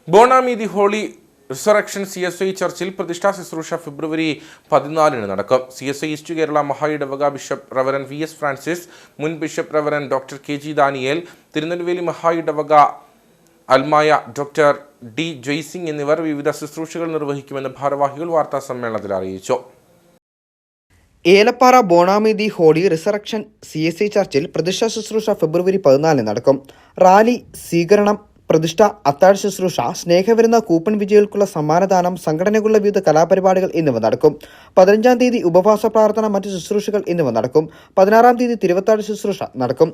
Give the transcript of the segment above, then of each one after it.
ബോണാമീതി holy resurrection CSI ചർച്ചിൽ പ്രതിഷ്ഠാ ശുശ്രൂഷ ഫെബ്രുവരി 14 നടക്കും. CSI ഈസ്റ്റ് കേരള മഹായിടവക ബിഷപ്പ് റവറൻ VS ഫ്രാൻസിസ്, മുൻ bishop reverend doctor KG Daniel, Tirunelveli മഹായിടവക അൽമായ ഡോക്ടർ D ജയ്സിംഗ് എന്നിവർ വിവിധ ശുശ്രൂഷകൾ നിർവഹിക്കുമെന്ന് ഭാരവാഹികൾ വാർത്താ സമ്മേളനത്തിൽ അറിയിച്ചു. ഏലപ്പാറ ബോണാമീതി ഹോളി റിസറക്ഷൻ CSI ചർച്ചിൽ പ്രതിഷ്ഠാ ശുശ്രൂഷ ഫെബ്രുവരി 14 നടക്കും. റാലി, സ്വീകരണം, പ്രതിഷ്ഠ, അത്താഴ ശുശ്രൂഷ, സ്നേഹവിരുന്ന, കൂപ്പൺ വിജയികൾക്കുള്ള സമ്മാനദാനം, സംഘടനകളുടെ വിവിധ കലാപരിപാടികൾ എന്നിവ നടക്കും. 15-ാം തീയതി ഉപവാസ പ്രാർത്ഥന, മറ്റ് ശുശ്രൂഷകൾ എന്നിവ നടക്കും. 16-ാം തീയതി തിരുവത്താഴ് ശുശ്രൂഷ നടക്കും.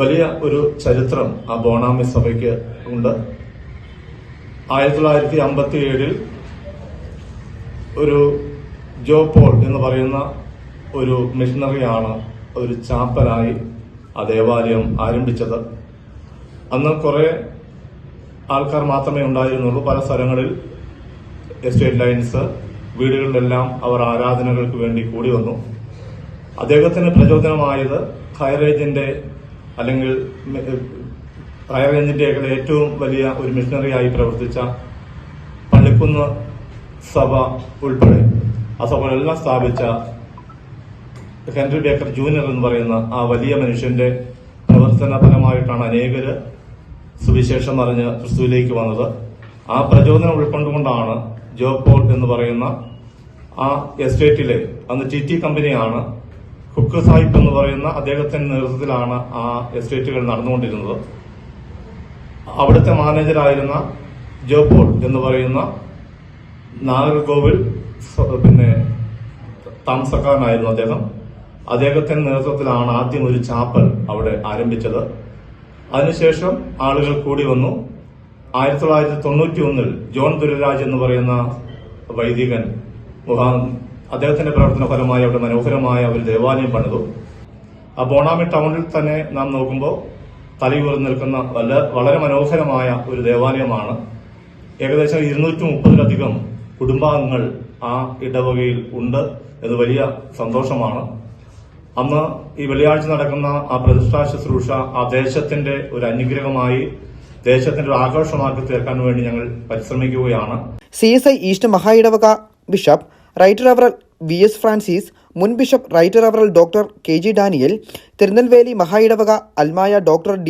വലിയ ഒരു ചരിത്രം ആ ബോണാമി സഭയ്ക്ക് ഉണ്ട്. 1957 ഒരു ജോ പോൾ എന്ന് പറയുന്ന ഒരു മിഷണറിയാണ് ഒരു ചാപ്പലായി ആ ദേവാലയം ആരംഭിച്ചത്. അന്ന് കുറെ ആൾക്കാർ മാത്രമേ ഉണ്ടായിരുന്നുള്ളൂ. പല സ്ഥലങ്ങളിൽ എസ്റ്റേറ്റ് ലൈൻസ്, വീടുകളിലെല്ലാം അവർ ആരാധനകൾക്ക് വേണ്ടി കൂടി വന്നു. അദ്ദേഹത്തിന് പ്രചോദനമായത് ഹൈറേഞ്ചിന്റെ അല്ലെങ്കിൽ ഹൈറേഞ്ചിന്റെയൊക്കെ ഏറ്റവും വലിയ ഒരു മിഷണറിയായി പ്രവർത്തിച്ച പള്ളിക്കുന്ന് സഭ ഉൾപ്പെടെ ആ സഭകളെല്ലാം സ്ഥാപിച്ച ഹെൻറി ബേക്കർ ജൂനിയർ എന്ന് പറയുന്ന ആ വലിയ മനുഷ്യന്റെ പ്രവർത്തന ഫലമായിട്ടാണ് അനേകര് സുവിശേഷം അറിഞ്ഞ് ക്രിസ്തുവിലേക്ക് വന്നത്. ആ പ്രചോദനം ഉൾക്കൊണ്ടുകൊണ്ടാണ് ജോ പോൾ എന്ന് പറയുന്ന ആ എസ്റ്റേറ്റിലെ അന്ന് TT കമ്പനിയാണ്, ഹുക്ക് സാഹിബ് എന്ന് പറയുന്ന അദ്ദേഹത്തിന്റെ നേതൃത്വത്തിലാണ് ആ എസ്റ്റേറ്റുകൾ നടന്നുകൊണ്ടിരുന്നത്. അവിടുത്തെ മാനേജറായിരുന്ന ജോ പോൾ എന്ന് പറയുന്ന നാഗർകോവിൽ താമസക്കാരനായിരുന്നു അദ്ദേഹത്തിന്റെ നേതൃത്വത്തിലാണ് ആദ്യം ഒരു ചാപ്പൽ അവിടെ ആരംഭിച്ചത്. അതിനുശേഷം ആളുകൾ കൂടി വന്നു. 1991 ജോൺ ദുരരാജ് എന്ന് പറയുന്ന വൈദികൻ അദ്ദേഹത്തിന്റെ പ്രവർത്തന ഫലമായി അവിടെ മനോഹരമായ ഒരു ദേവാലയം പണിതു. ആ ബോണാമി ടൗണിൽ തന്നെ നാം നോക്കുമ്പോൾ തലയുയർന്നു നിൽക്കുന്ന വളരെ മനോഹരമായ ഒരു ദേവാലയമാണ്. ഏകദേശം 230-ലധികം കുടുംബാംഗങ്ങൾ ആ ഇടവകയിൽ ഉണ്ട്. ഇത് വലിയ സന്തോഷമാണ്. അന്ന് ഈ വെള്ളിയാഴ്ച നടക്കുന്ന ആ പ്രതിഷ്ഠാ ശുശ്രൂഷ ആ ദേശത്തിന്റെ ഒരു അനുഗ്രഹമായി, ദേശത്തിന്റെ ഒരു ആഘോഷമാക്കി തീർക്കാൻ വേണ്ടി ഞങ്ങൾ പരിശ്രമിക്കുകയാണ്. CSI ഈസ്റ്റ് മഹായിടവക ബിഷപ്പ് റൈറ്റ് റവറൽ VS ഫ്രാൻസിസ്, മുൻ ബിഷപ്പ് റൈറ്റ് റവറൽ ഡോക്ടർ KG ഡാനിയേൽ, തിരുനെൽവേലി മഹായിടവക അൽമായ ഡോക്ടർ D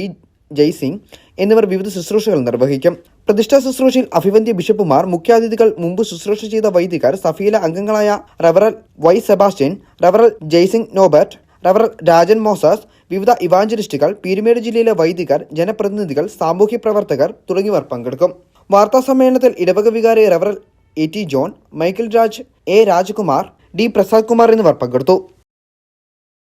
ജയ്സിംഗ് എന്നിവർ വിവിധ ശുശ്രൂഷകൾ നിർവഹിക്കും. പ്രതിഷ്ഠാ ശുശ്രൂഷയിൽ അഭിവന്ദ്യ ബിഷപ്പുമാർ, മുഖ്യാതിഥികൾ, മുമ്പ് ശുശ്രൂഷ ചെയ്ത വൈദികർ, സഫീല അംഗങ്ങളായ റവറൽ Y Sebastian, റവറൽ Jaising Norbert, റവറൽ Rajan Moses, വിവിധ ഇവാഞ്ചലിസ്റ്റുകൾ, പീരുമേട് ജില്ലയിലെ വൈദികർ, ജനപ്രതിനിധികൾ, സാമൂഹ്യ പ്രവർത്തകർ തുടങ്ങിയവർ പങ്കെടുക്കും. വാർത്താ സമ്മേളനത്തിൽ ഇടവക വികാരി റവറൽ AT John, Michael Raj, A Rajkumar, D Prasad Kumar എന്നിവർ പങ്കെടുത്തു.